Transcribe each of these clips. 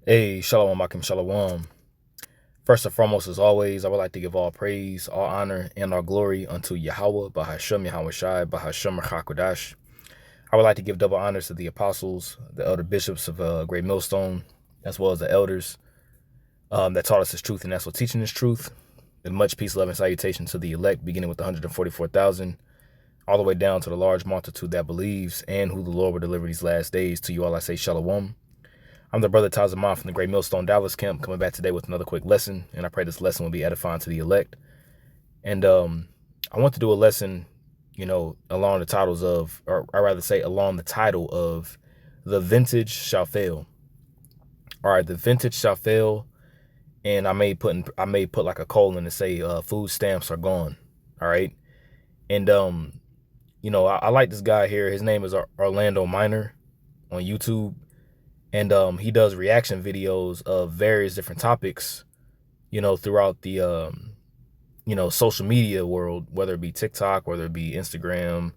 Hey, Shalom Akim Shalom. First and foremost, as always, I would like to give all praise, all honor, and all glory unto Yahweh, Bahashem Yahweh Shai, Bahashem Rachakodash. I would like to give double honors to the apostles, the elder bishops of Great Millstone, as well as the elders that taught us this truth and that's what teaching this truth. And much peace, love, and salutation to the elect, beginning with the 144,000, all the way down to the large multitude that believes and who the Lord will deliver these last days. To you all I say Shalom. I'm the brother Tazamon from the Great Millstone Dallas camp, coming back today with another quick lesson, and I pray this lesson will be edifying to the elect. And I want to do a lesson, along the titles of, or I rather say along the title of, The Vintage Shall Fail. All right, the vintage shall fail, and I may put like a colon to say food stamps are gone. All right, and I like this guy here. His name is Orlando Minor on YouTube. And he does reaction videos of various different topics, throughout the, social media world, whether it be TikTok, whether it be Instagram,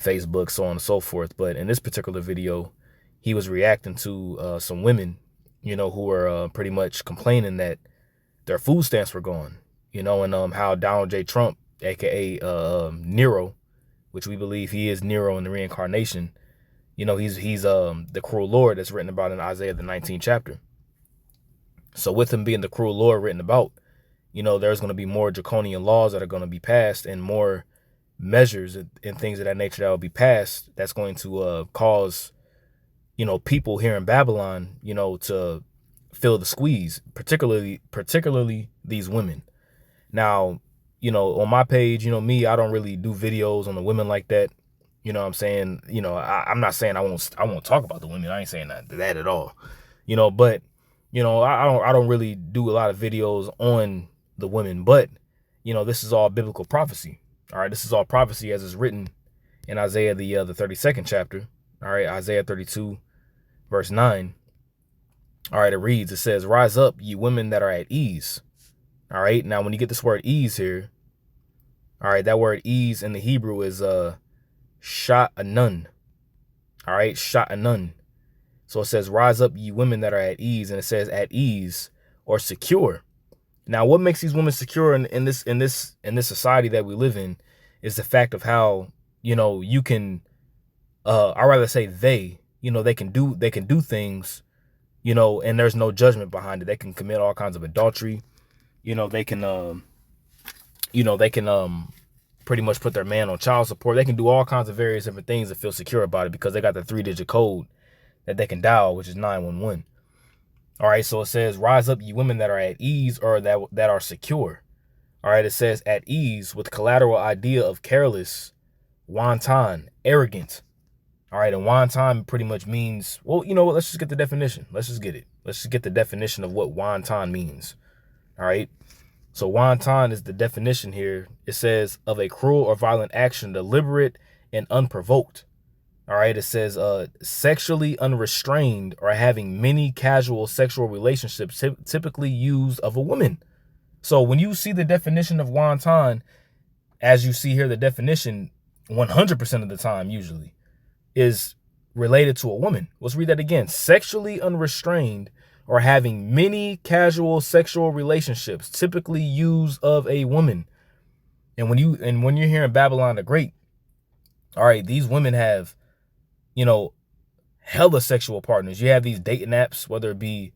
Facebook, so on and so forth. But in this particular video, he was reacting to some women, who were pretty much complaining that their food stamps were gone, and how Donald J. Trump, a.k.a. Nero, which we believe he is Nero in the reincarnation, he's the cruel Lord that's written about in Isaiah the 19th chapter. So with him being the cruel Lord written about, there's going to be more draconian laws that are going to be passed and more measures and things of that nature that will be passed. That's going to cause, people here in Babylon, to feel the squeeze, particularly these women. Now, on my page, me, I don't really do videos on the women like that. You know what I'm saying? I'm not saying I won't talk about the women. I ain't saying that at all. But, I don't really do a lot of videos on the women, but, this is all biblical prophecy. All right. This is all prophecy as is written in Isaiah, the 32nd chapter. All right. Isaiah 32 verse 9. All right. It says, rise up, ye women that are at ease. All right. Now, when you get this word ease here, all right, that word ease in the Hebrew is, Sha'anun. All right, Sha'anun. So it says, rise up, ye women that are at ease, and it says at ease or secure. Now, what makes these women secure in this society that we live in is the fact of how, you can, I rather say they can do things, and there's no judgment behind it. They can commit all kinds of adultery. They can pretty much put their man on child support. They can do all kinds of various different things and feel secure about it because they got the 3-digit code that they can dial, which is 911. All right, so it says, rise up, ye women that are at ease or that are secure. All right, it says at ease with collateral idea of careless, wanton, arrogant. All right, and wanton pretty much means, well, you know what? Let's just get the definition. Let's just get it. Let's just get the definition of what wanton means. All right. So wanton is the definition here. It says of a cruel or violent action, deliberate and unprovoked. All right. It says sexually unrestrained or having many casual sexual relationships, typically used of a woman. So when you see the definition of wanton, as you see here, the definition 100% of the time usually is related to a woman. Let's read that again. Sexually unrestrained or having many casual sexual relationships, typically used of a woman. And when you're here in Babylon the Great, all right, these women have, hella sexual partners. You have these dating apps, whether it be,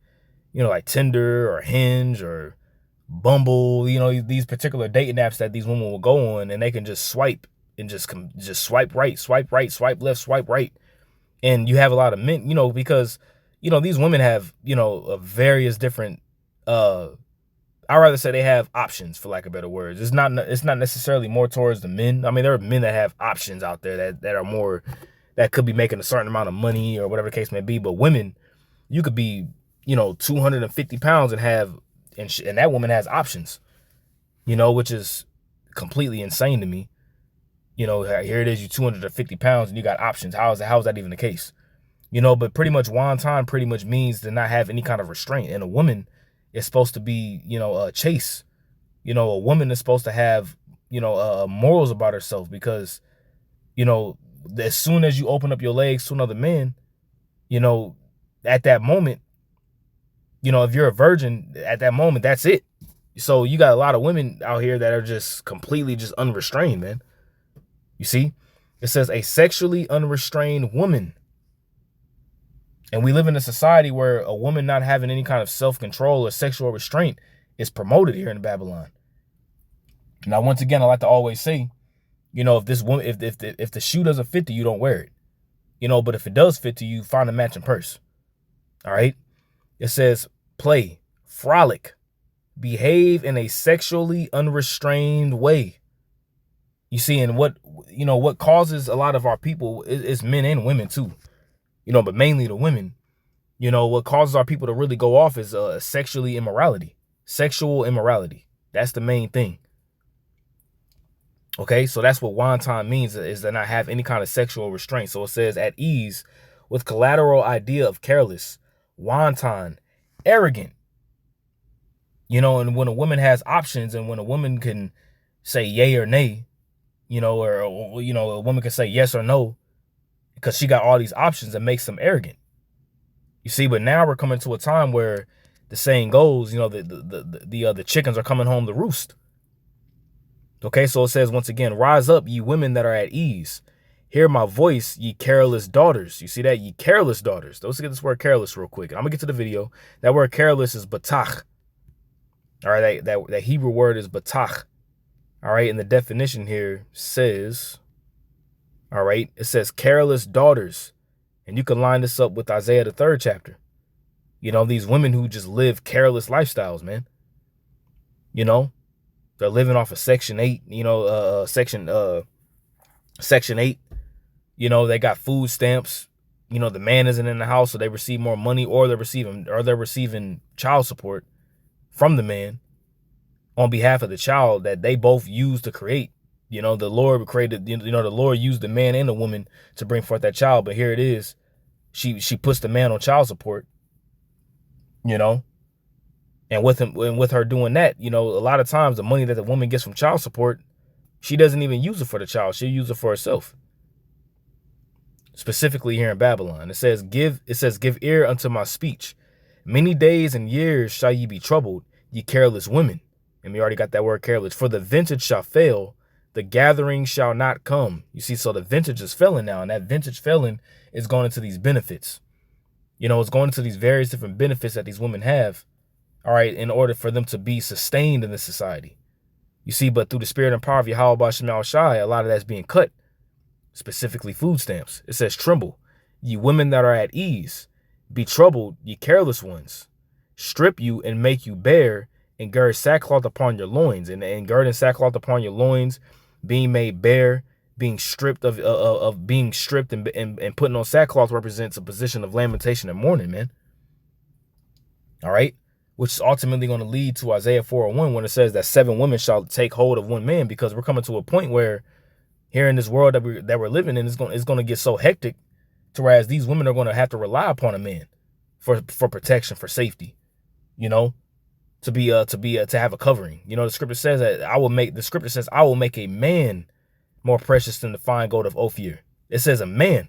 like Tinder or Hinge or Bumble, these particular dating apps that these women will go on, and they can just swipe and just swipe right, swipe left, swipe right. And you have a lot of men, because these women have, various different, I rather say they have options, for lack of better words. It's not necessarily more towards the men. I mean, there are men that have options out there that are more, that could be making a certain amount of money or whatever the case may be. But women, you could be, 250 pounds and and that woman has options, which is completely insane to me. Here it is, you 250 pounds and you got options. How is that even the case? But pretty much wanton pretty much means to not have any kind of restraint. And a woman is supposed to be, chaste. A woman is supposed to have, morals about herself because, as soon as you open up your legs to another man, at that moment, You know, if you're a virgin at that moment, that's it. So you got a lot of women out here that are just completely just unrestrained, man. You see, it says a sexually unrestrained woman. And we live in a society where a woman not having any kind of self-control or sexual restraint is promoted here in Babylon. Now, once again, I like to always say, you know, if this woman, if the shoe doesn't fit you, don't wear it. You know, but if it does fit you, find a matching purse. All right. It says play, frolic, behave in a sexually unrestrained way. You see, and what causes a lot of our people is men and women too, you know, but mainly the women. You know, what causes our people to really go off is sexual immorality. That's the main thing. Okay, so that's what wonton means, is to not have any kind of sexual restraint. So it says at ease with collateral idea of careless, wanton, arrogant. You know, and when a woman has options and when a woman can say yay or nay, you know, or you know, a woman can say yes or no because she got all these options, and makes them arrogant. You see, but now we're coming to a time where the saying goes, you know, the chickens are coming home to roost. Okay, so it says once again, rise up, ye women that are at ease. Hear my voice, ye careless daughters. You see that? Ye careless daughters. Let's get this word careless real quick. I'm going to get to the video. That word careless is batach. All right, that Hebrew word is batach. All right, and the definition here says, all right, it says careless daughters. And you can line this up with Isaiah, the 3rd chapter. You know, these women who just live careless lifestyles, man. You know, they're living off of Section 8, you know, Section 8. You know, they got food stamps. You know, the man isn't in the house, so they receive more money, or they're receiving child support from the man on behalf of the child that they both use to create. You know, the Lord created, you know, the Lord used the man and the woman to bring forth that child. But here it is. She puts the man on child support, you know, and with her doing that, you know, a lot of times the money that the woman gets from child support, she doesn't even use it for the child. She'll use it for herself. Specifically here in Babylon, it says, give ear unto my speech. Many days and years shall ye be troubled, ye careless women. And we already got that word careless. For the vintage shall fail, the gathering shall not come. You see, so the vintage is failing now, and that vintage failing is going into these benefits. You know, it's going into these various different benefits that these women have, all right, in order for them to be sustained in this society. You see, but through the spirit and power of Yahweh B'Shem Yahushai, a lot of that's being cut, specifically food stamps. It says, tremble, ye women that are at ease. Be troubled, ye careless ones. Strip you and make you bare, and gird sackcloth upon your loins. And girding sackcloth upon your loins, being made bare, being stripped of being stripped and putting on sackcloth represents a position of lamentation and mourning, man. All right, which is ultimately going to lead to Isaiah 4:1 when it says that 7 women shall take hold of one man, because we're coming to a point where here in this world that we're living in, it's going to get so hectic, to whereas these women are going to have to rely upon a man for protection, for safety, you know, to have a covering. You know, the scripture says that I will make a man more precious than the fine gold of Ophir. It says a man.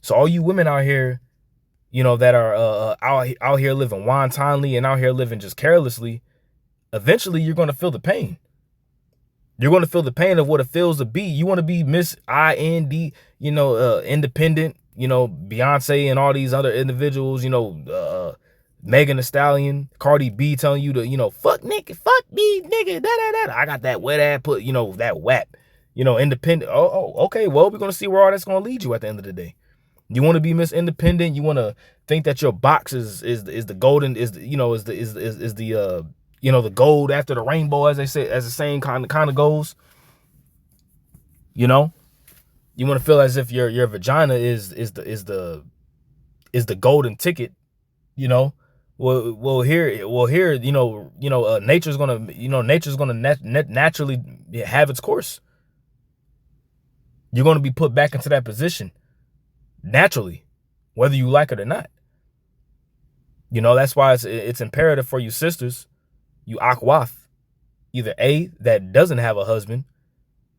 So all you women out here, you know, that are out here living wantonly and out here living just carelessly, eventually you're going to feel the pain. You're going to feel the pain of what it feels to be. You want to be Miss IND, you know, independent, you know, Beyonce and all these other individuals, you know, Megan Thee Stallion, Cardi B telling you to, you know, fuck nigga, fuck me, nigga, da. I got that wet ass put, you know, that WAP, you know, independent. Oh, okay. Well, we're going to see where all that's going to lead you at the end of the day. You want to be Miss Independent. You want to think that your box is the golden, is the, you know, is the you know, the gold after the rainbow, as they say, as the saying kind of goes. You know, you want to feel as if your vagina is the golden ticket, you know. Well, here, you know, nature's gonna naturally have its course. You're gonna be put back into that position naturally, whether you like it or not. You know, that's why it's imperative for you sisters, you Akwath, either A, that doesn't have a husband,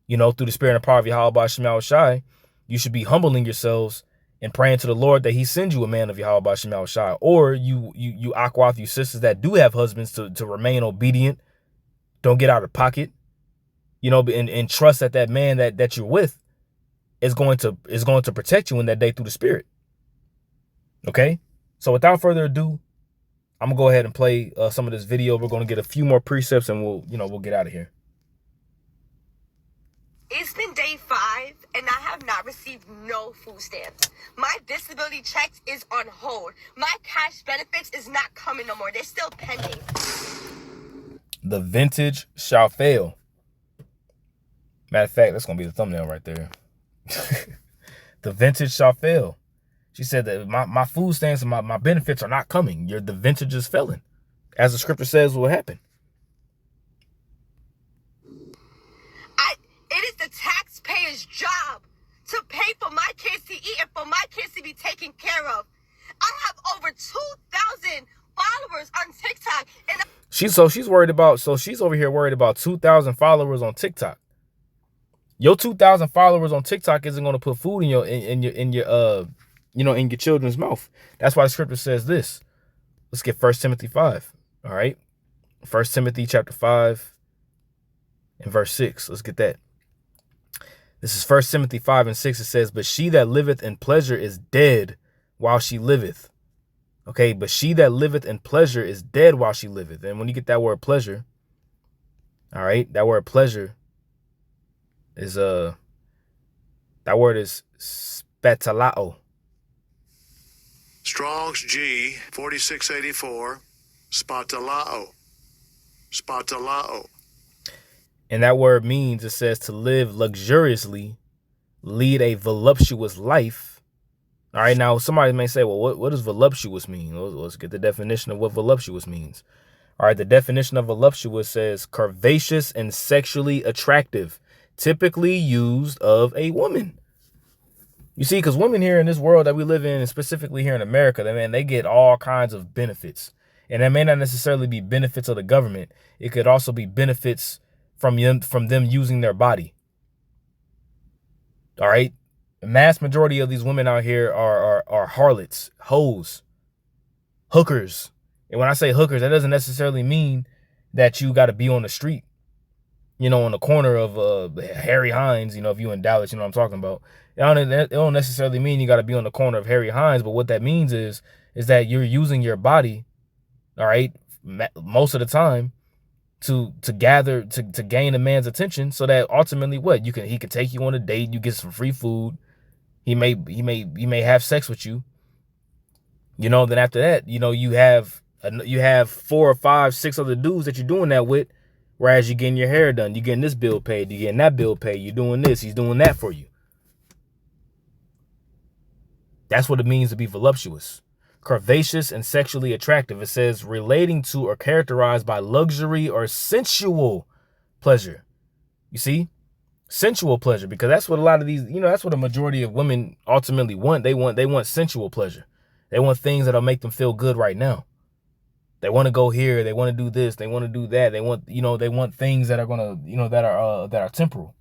you know, through the spirit and power of Yahweh B'Shem Yahushai, you should be humbling yourselves and praying to the Lord that he sends you a man of Yahweh Ba'Shem Yahushua. Or you Akwath, you sisters that do have husbands, to remain obedient. Don't get out of pocket, you know, and trust that that man that you're with is going to protect you in that day through the Spirit. Okay? So without further ado, I'm going to go ahead and play some of this video. We're going to get a few more precepts and we'll get out of here. It's been day 5 and I have not received no food stamps. My disability checks is on hold. My cash benefits is not coming no more. They're still pending. The vintage shall fail. Matter of fact, that's going to be the thumbnail right there. The vintage shall fail. She said that my food stamps and my benefits are not coming. The vintage is failing. As the scripture says will happen. It is the taxpayer's job to pay for my kids to eat and for my kids to be taken care of. I have over 2,000 followers on TikTok. And she's over here worried about 2,000 followers on TikTok. Your 2,000 followers on TikTok isn't going to put food in your children's mouth. That's why the scripture says this. Let's get 1 Timothy 5. All right. 1 Timothy chapter 5 and verse 6. Let's get that. This is 1 Timothy 5 and 6. It says, but she that liveth in pleasure is dead while she liveth. Okay, but she that liveth in pleasure is dead while she liveth. And when you get that word pleasure, all right, that word pleasure is that word is spatalao. Strong's G 4684, spatalao. Spatalao. And that word means, it says, to live luxuriously, lead a voluptuous life. All right, now somebody may say, well, what does voluptuous mean? Let's get the definition of what voluptuous means. All right, the definition of voluptuous says curvaceous and sexually attractive, typically used of a woman. You see, because women here in this world that we live in, and specifically here in America, they get all kinds of benefits. And that may not necessarily be benefits of the government. It could also be benefits from them using their body. All right. The mass majority of these women out here are harlots, hoes, hookers. And when I say hookers, that doesn't necessarily mean that you got to be on the street, on the corner of Harry Hines, if you in Dallas, you know what I'm talking about. It don't necessarily mean you got to be on the corner of Harry Hines, but what that means is that you're using your body, all right, most of the time to gain a man's attention, so that ultimately he can take you on a date, you get some free food, he may have sex with you, then after that, you have 4 or 5, 6 other dudes that you're doing that with, whereas you're getting your hair done, you're getting this bill paid, you're getting that bill paid, you're doing this, he's doing that for you. That's what it means to be voluptuous. Curvaceous and sexually attractive. It says relating to or characterized by luxury or sensual pleasure. You see? Sensual pleasure, because that's what a lot of these, that's what a majority of women ultimately want. They want sensual pleasure. They want things that'll make them feel good right now. They want to go here, they want to do this, they want to do that. They want things that are going to, that are temporal.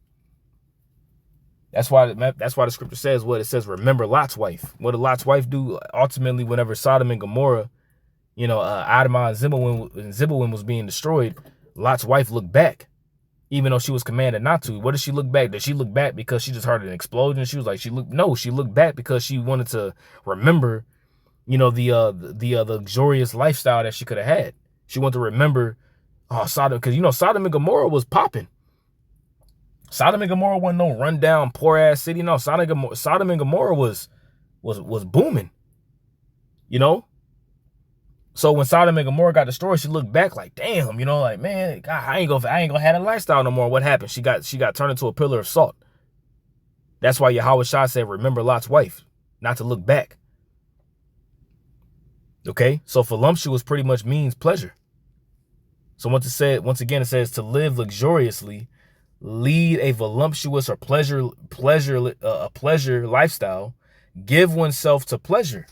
That's why the scripture says what it says. Remember Lot's wife. What did Lot's wife do? Ultimately, whenever Sodom and Gomorrah, Admah and Zebulun was being destroyed, Lot's wife looked back, even though she was commanded not to. What did she look back? Did she look back because she just heard an explosion? She was like, she looked back because she wanted to remember, the luxurious lifestyle that she could have had. She wanted to remember, Sodom, because Sodom and Gomorrah was popping. Sodom and Gomorrah wasn't no rundown, poor ass city. No, Sodom and Gomorrah was booming. So when Sodom and Gomorrah got destroyed, she looked back like, damn, like, man, God, I ain't gonna have that lifestyle no more. What happened? She got turned into a pillar of salt. That's why Yahweh Shah said, remember Lot's wife, not to look back. Okay, so voluptuous pretty much means pleasure. So once again, it says to live luxuriously, lead a voluptuous or pleasure lifestyle, give oneself to pleasure.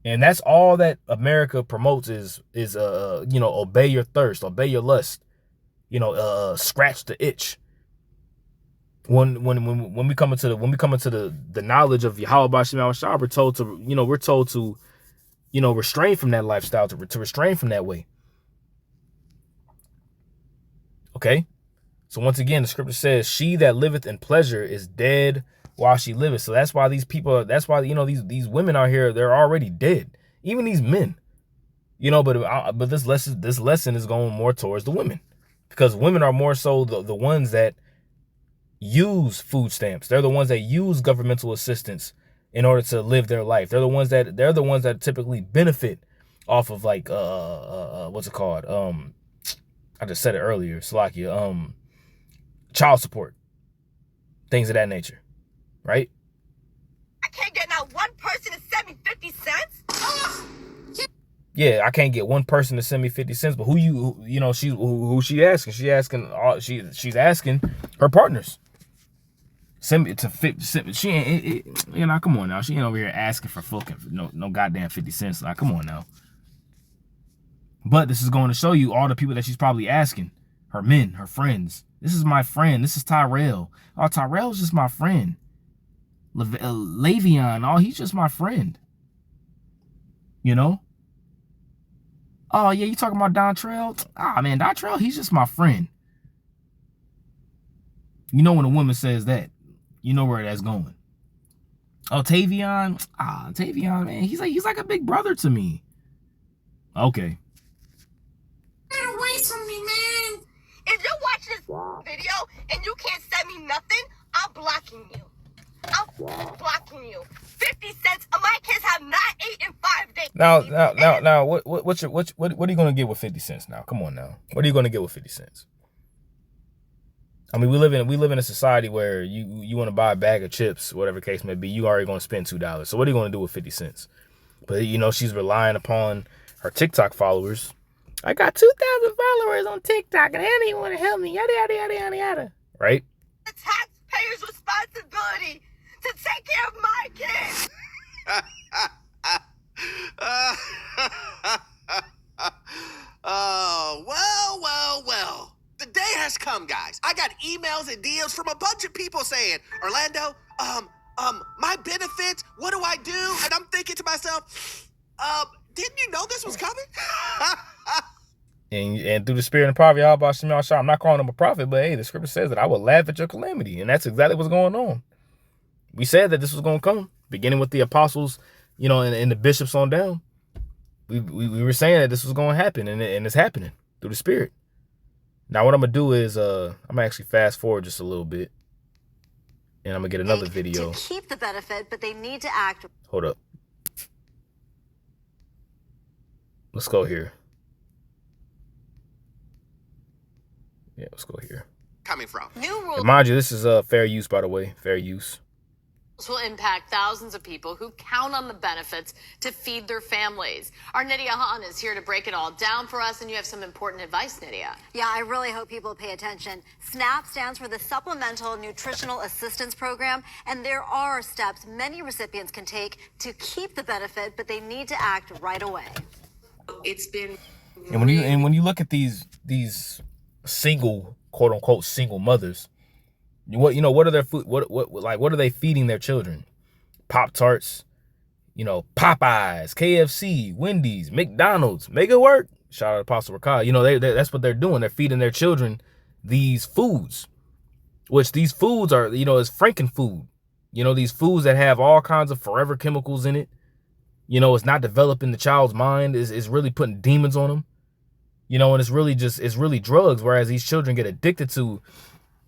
And that's all that America promotes is obey your thirst, obey your lust, scratch the itch. when we come into the knowledge of Yahweh Bashim Al-Shah, we're told to restrain from that lifestyle, to restrain from that way. Okay? So once again, the scripture says, she that liveth in pleasure is dead while she liveth. So that's why these people, that's why, these women out here, they're already dead. Even these men, but this lesson is going more towards the women, because women are more so the ones that use food stamps. They're the ones that use governmental assistance in order to live their life. They're the ones that typically benefit off of, like, what's it called? I just said it earlier, Salakia, child support, things of that nature, right? I can't get not one person to send me 50 cents. Yeah, I can't get one person to send me 50 cents, but who she asking? She's asking her partners. Send me to 50. She ain't, come on now. She ain't over here asking for fucking no goddamn 50 cents. Like, come on now. But this is going to show you all the people that she's probably asking. Her men, her friends. This is my friend. This is Tyrell. Oh, Tyrell's just my friend. Lavion, oh, he's just my friend. Oh, yeah, you talking about Dontrell? Ah, man, Dontrell, he's just my friend. When a woman says that, you know where that's going. Oh, Tavion? Ah, Tavion, man, he's like a big brother to me. Okay. Get away from me, man. If you're watching this video and you can't send me nothing, I'm blocking you. I'm blocking you. 50 cents. My kids have not ate in 5 days. Now, what are you gonna get with 50 cents now? Come on now. What are you gonna get with 50 cents? I mean, we live in a society where you want to buy a bag of chips, whatever the case may be, you already gonna spend $2. So what are you gonna do with 50 cents? But she's relying upon her TikTok followers. I got 2,000 followers on TikTok, and they don't want to help me. Yada yada yada yada yada. Right? The taxpayer's responsibility to take care of my kids. Oh, well. The day has come, guys. I got emails and DMs from a bunch of people saying, Orlando, my benefits, what do I do? And I'm thinking to myself, didn't you know this was coming? And through the spirit and power of Yahweh Bashim Al-Shah, I'm not calling him a prophet, but hey, the scripture says that I will laugh at your calamity. And that's exactly what's going on. We said that this was going to come, beginning with the apostles, and the bishops on down. We were saying that this was going to happen, and it's happening through the spirit. Now, what I'm going to do is I'm going to actually fast forward just a little bit, and I'm going to get another video. To keep the benefit, but they need to act. Hold up. Let's go here. Yeah, let's go here. Coming from. New rules. And mind you, this is fair use, by the way. Fair use. Will impact thousands of people who count on the benefits to feed their families. Our Nydia Hahn is here to break it all down for us, and you have some important advice, Nydia. Yeah, I really hope people pay attention. SNAP stands for the Supplemental Nutritional Assistance Program, and there are steps many recipients can take to keep the benefit, but they need to act right away. It's been And when you look at these single, quote unquote, single mothers, what are their food? What are they feeding their children? Pop-Tarts, Popeyes, KFC, Wendy's, McDonald's. Make it work. Shout out to Apostle Rakai. That's what they're doing. They're feeding their children these foods, which these foods are, is Frankenfood. These foods that have all kinds of forever chemicals in it. It's not developing the child's mind. It's really putting demons on them. And it's really drugs. Whereas these children get addicted to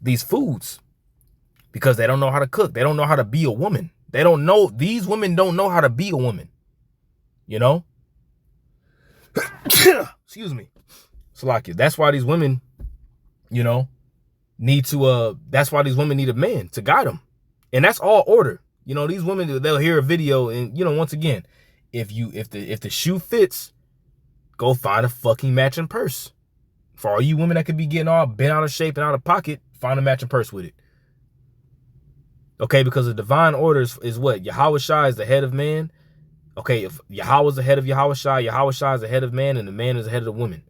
these foods because they don't know how to cook. They don't know how to be a woman. These women don't know how to be a woman. Excuse me. Salakia. That's why these women, that's why these women need a man to guide them. And that's all order. These women, they'll hear a video and, once again, if the shoe fits, go find a fucking matching purse. For all you women that could be getting all bent out of shape and out of pocket, find a matching purse with it. Okay, because the divine order is what? Yahweh Shai is the head of man. Okay, if Yahweh is the head of Yahweh Shai is the head of man, and the man is the head of the woman.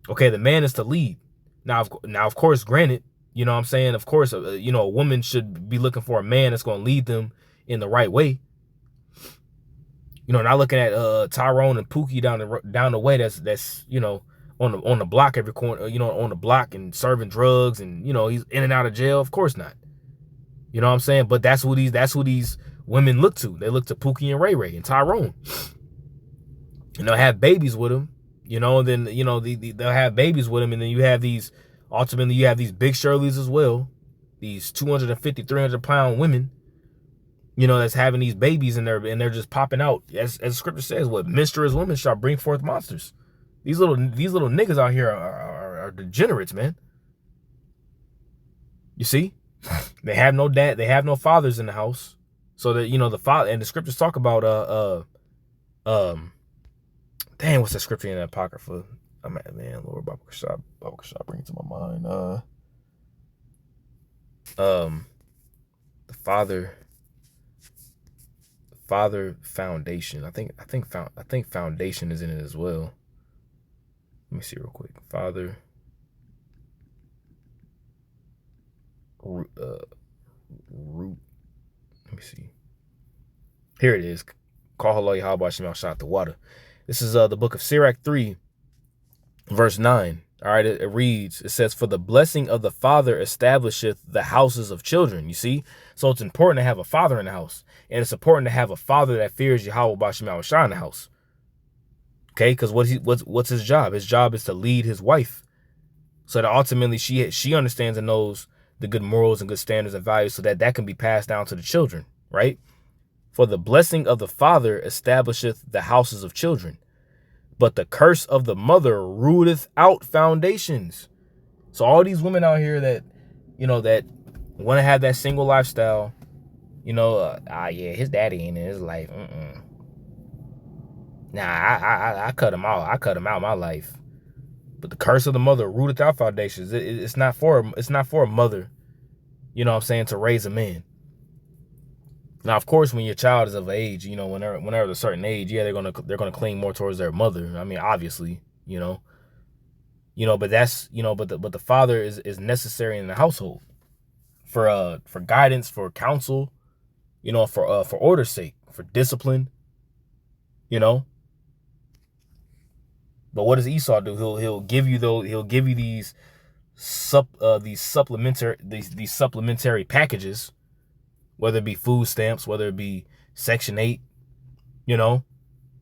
Okay, the man is to lead. Now, of course, granted, You know what I'm saying? Of course, you know, a woman should be looking for a man that's going to lead them in the right way. You know, not looking at Tyrone and Pookie down the way. That's you know, on the block every corner. You know, on the block and serving drugs, and you know, he's in and out of jail. Of course not. You know what I'm saying? But that's who these women look to. They look to Pookie and Ray Ray and Tyrone. You know, have babies with him. You know, and then you know they'll have babies with him, and then you have these. Ultimately, you have these big Shirleys as well. These 250, 300-pound women. You know, that's having these babies and they're just popping out. As the scripture says, what menstruous women shall bring forth monsters. These little niggas out here are degenerates, man. You see? They have no dad, they have no fathers in the house. So that, you know, the father, and the scriptures talk about dang, what's that scripture in the Apocrypha? I'm at, man, Lord Baba Kashab bring it to my mind. The father foundation. I think foundation is in it as well. Let me see real quick. Father root. Let me see. Here it is. Call Haloi Habah Shemal Shot the water. This is the book of Sirach 3, verse 9. All right, it reads, it says, for the blessing of the father establisheth the houses of children. You see? So it's important to have a father in the house. And it's important to have a father that fears Yahweh Bashim Shah in the house. Okay, because what's his job? His job is to lead his wife. So that ultimately she understands and knows the good morals and good standards and values so that can be passed down to the children, right? For the blessing of the father establisheth the houses of children, but the curse of the mother rooteth out foundations. So all these women out here that, you know, that want to have that single lifestyle, you know, yeah, his daddy ain't in his life. Nah, I cut him out. I cut him out of my life. But the curse of the mother rooteth out foundations. It's not for a mother, you know what I'm saying, to raise a man. Now, of course, when your child is of age, you know, whenever a certain age, yeah, they're gonna cling more towards their mother. I mean, obviously, you know, but that's, you know, but the father is necessary in the household for guidance, for counsel, you know, for order's sake, for discipline, you know. But what does Esau do? He'll give you these supplementary packages. Whether it be food stamps, whether it be Section 8, you know,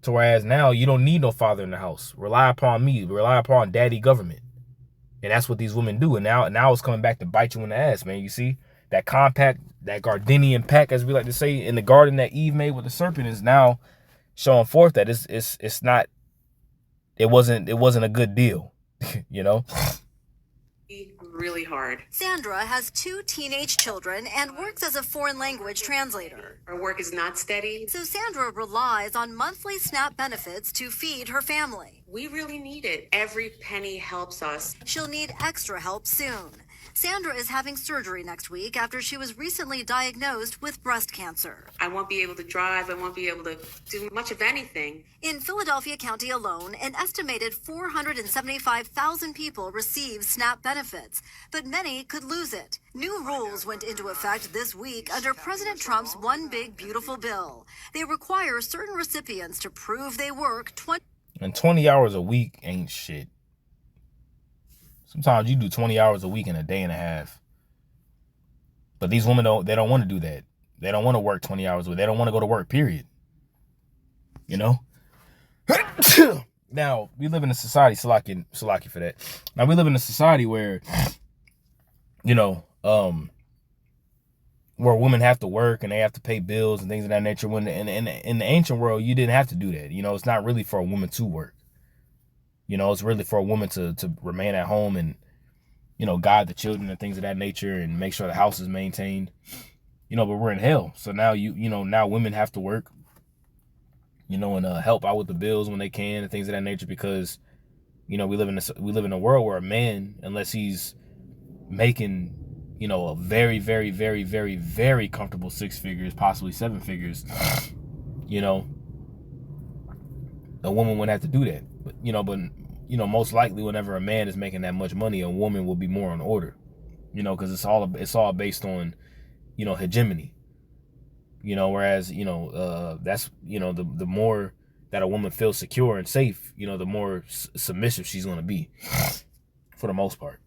to whereas now you don't need no father in the house. Rely upon me. Rely upon daddy government. And that's what these women do. And now it's coming back to bite you in the ass, man. You see that compact, that Gardenian pact, as we like to say, in the garden that Eve made with the serpent is now showing forth that it's not, it wasn't a good deal, you know. Really hard. Sandra has 2 teenage children and works as a foreign language translator. Our work is not steady. So Sandra relies on monthly SNAP benefits to feed her family. We really need it. Every penny helps us. She'll need extra help soon. Sandra is having surgery next week after she was recently diagnosed with breast cancer. I won't be able to drive. I won't be able to do much of anything. In Philadelphia County alone, an estimated 475,000 people receive SNAP benefits, but many could lose it. New rules went into effect this week under President Trump's One Big Beautiful Bill. They require certain recipients to prove they work 20 hours a week ain't shit. Sometimes you do 20 hours a week in a day and a half. But these women don't want to do that. They don't want to work 20 hours a week. They don't want to go to work, period. You know? Now, we live in a society, Salaki for that. Now, we live in a society where, you know, where women have to work and they have to pay bills and things of that nature. When in the ancient world, you didn't have to do that. You know, it's not really for a woman to work. You know, it's really for a woman to remain at home and, you know, guide the children and things of that nature and make sure the house is maintained. You know, but we're in hell. So now, now women have to work, you know, and help out with the bills when they can and things of that nature because, you know, we live in a world where a man, unless he's making, you know, a very, very, very, very, very comfortable 6 figures, possibly 7 figures, you know, a woman wouldn't have to do that. But most likely whenever a man is making that much money, a woman will be more on order. you know, because it's all based on, you know, hegemony. You know, whereas, you know, that's, you know, the more that a woman feels secure and safe, you know, the more submissive she's going to be, for the most part.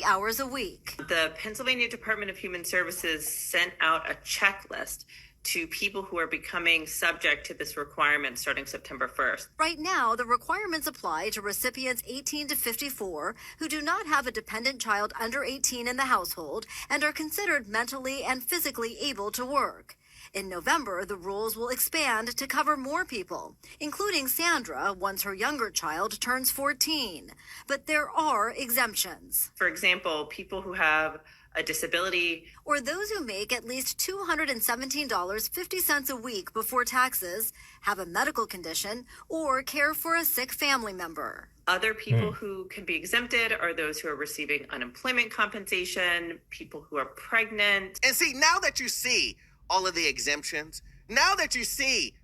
Hours a week. The Pennsylvania Department of Human Services sent out a checklist to people who are becoming subject to this requirement starting September 1st. Right now, the requirements apply to recipients 18 to 54 who do not have a dependent child under 18 in the household and are considered mentally and physically able to work. In November, the rules will expand to cover more people, including Sandra once her younger child turns 14. But there are exemptions. For example, people who have a disability, or those who make at least $217.50 a week before taxes, have a medical condition, or care for a sick family member. Other people who can be exempted are those who are receiving unemployment compensation, people who are pregnant. And see, now that you see all of the exemptions, now that you see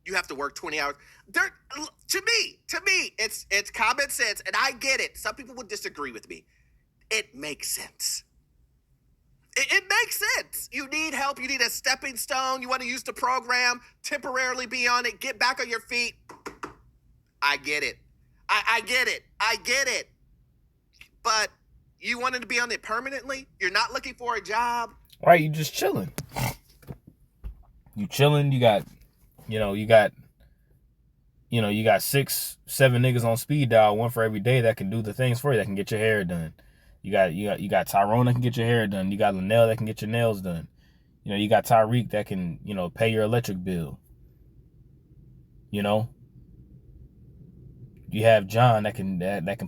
you have to work 20 hours, to me, it's common sense, and I get it. Some people would disagree with me. It makes sense. It makes sense. You need help. You need a stepping stone. You want to use the program, temporarily be on it, get back on your feet. I get it. I get it. I get it. But you wanted to be on it permanently? You're not looking for a job? Right, you just chilling. You chilling, you got 6, 7 niggas on speed dial, one for every day that can do the things for you, that can get your hair done. You got Tyrone that can get your hair done. You got Linnell that can get your nails done. You know, you got Tyreek that can, you know, pay your electric bill. You know? You have John that can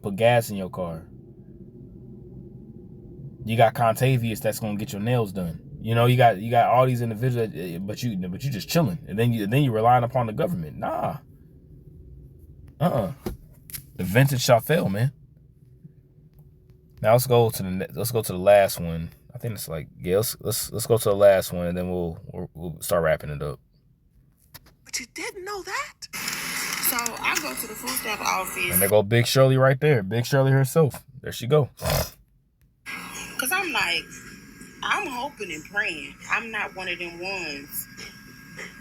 put gas in your car. You got Contavious that's gonna get your nails done. You know, you got all these individuals, but you just chilling, and then you relying upon the government. Nah. The vintage shall fail, man. Now let's go to the last one. I think it's like, yeah, let's go to the last one, and then we'll start wrapping it up. But you didn't know that? So I go to the food stamp office. And there go Big Shirley right there. Big Shirley herself. There she go. Because I'm like, I'm hoping and praying I'm not one of them ones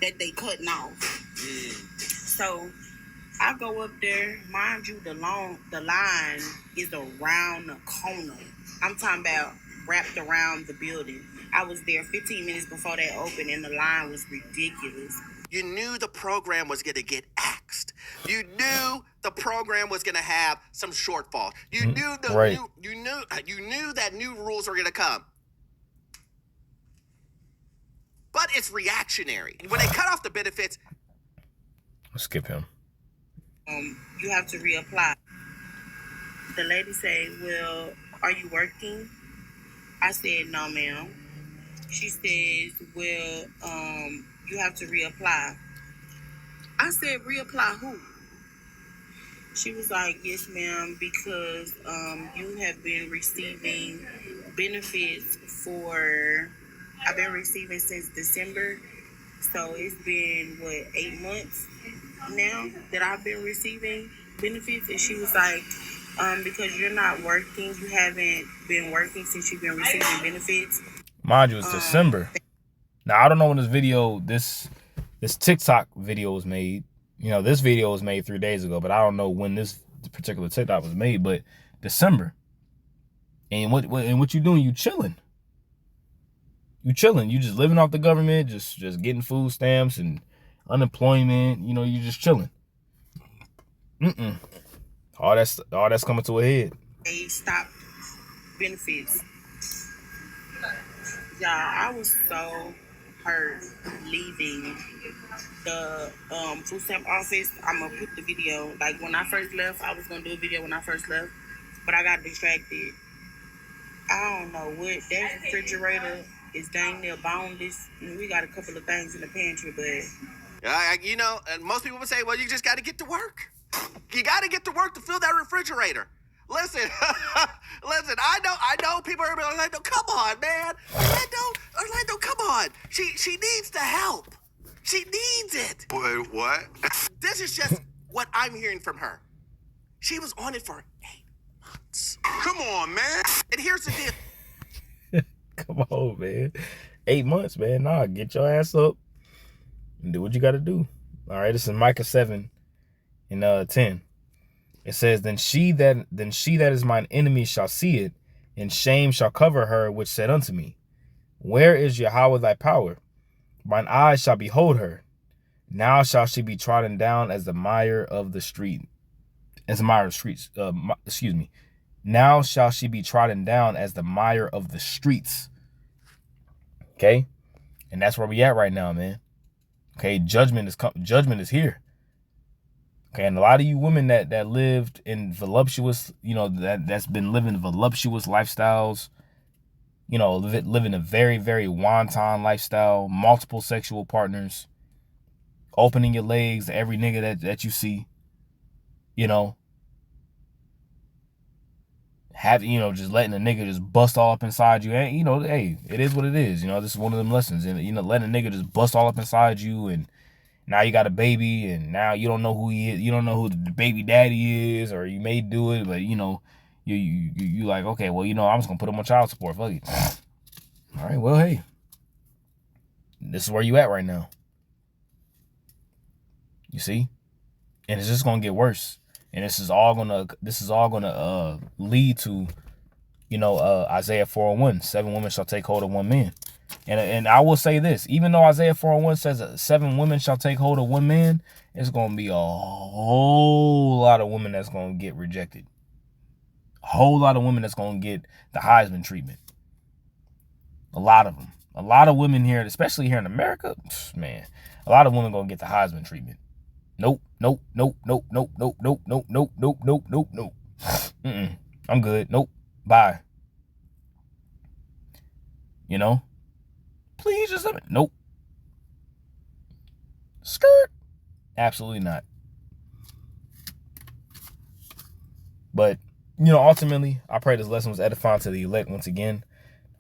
that they cutting off. So I go up there. Mind you, the line is around the corner. I'm talking about wrapped around the building. I was there 15 minutes before they opened, and the line was ridiculous. You knew the program was going to get axed. You knew the program was going to have some shortfall. You knew you knew that new rules were going to come. But it's reactionary. When they cut off the benefits, Let's skip him. You have to reapply. The lady said, "Well, are you working?" I said, "No, ma'am." She says, "Well, you have to reapply." I said, "Reapply who?" She was like, "Yes, ma'am, because you have been receiving benefits I've been receiving since December. So it's been, 8 months now that I've been receiving benefits." And she was like, because you're not working, you haven't been working since you've been receiving benefits. Mind you, it's December. Now, I don't know when this TikTok video was made. You know, this video was made 3 days ago, but I don't know when this particular TikTok was made, but December. And what you doing? You chilling. You chilling. You just living off the government, just getting food stamps and unemployment. You know, you just chilling. All that's coming to a head. They stopped benefits. Y'all, I was so hurt leaving the food stamp office. I'm gonna put the video. Like, when I first left, I was gonna do a video when I first left, but I got distracted. I don't know what that refrigerator is, dang near boneless. We got a couple of things in the pantry, but and most people would say, "Well, you just got to get to work. You got to get to work to fill that refrigerator." Listen, I know people are like, "Orlando, come on, man. Orlando, come on. She needs the help. She needs it." Wait, what? This is just what I'm hearing from her. She was on it for 8 months. Come on, man. And here's the deal. Come on, man. 8 months, man. Nah, get your ass up and do what you got to do. All right, this is Micah 7 and 10. It says, then she that is mine enemy shall see it, and shame shall cover her which said unto me, where is Yahweh thy power? Mine eyes shall behold her. Now shall she be trodden down as the mire of the street. As the mire of streets. Excuse me. Now shall she be trodden down as the mire of the streets. Okay? And that's where we at right now, man. Okay, judgment is here. Okay, and a lot of you women that lived in voluptuous, that's been living voluptuous lifestyles, living a very, very wanton lifestyle, multiple sexual partners, opening your legs to every nigga that you see, just letting a nigga just bust all up inside you. And, hey, it is what it is. This is one of them lessons. And, letting a nigga just bust all up inside you, and now you got a baby, and now you don't know who he is. You don't know who the baby daddy is, or you may do it, but, you like, okay, well, I'm just going to put him on child support. Fuck it. All right, well, hey, this is where you at right now. You see? And it's just going to get worse. And this is all gonna lead to, Isaiah 4:1, 7 women shall take hold of one man. And I will say this, even though Isaiah 4:1 says that 7 women shall take hold of one man, it's gonna be a whole lot of women that's gonna get rejected. A whole lot of women that's gonna get the Heisman treatment. A lot of them. A lot of women here, especially here in America, man, a lot of women gonna get the Heisman treatment. Nope. I'm good. Nope. Bye. Please just let me. Nope. Skirt. Absolutely not. But, ultimately, I pray this lesson was edifying to the elect once again.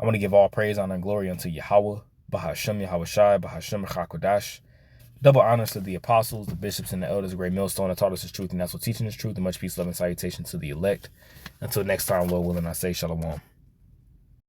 I want to give all praise, honor, and glory unto Yahweh, Bahashem Yahweh Shai, Bahashem Chakodash. Double honors to the apostles, the bishops, and the elders, a great millstone that taught us his truth, and that's what teaching is truth, and much peace, love, and salutation to the elect. Until next time, Lord willing, I say shalom.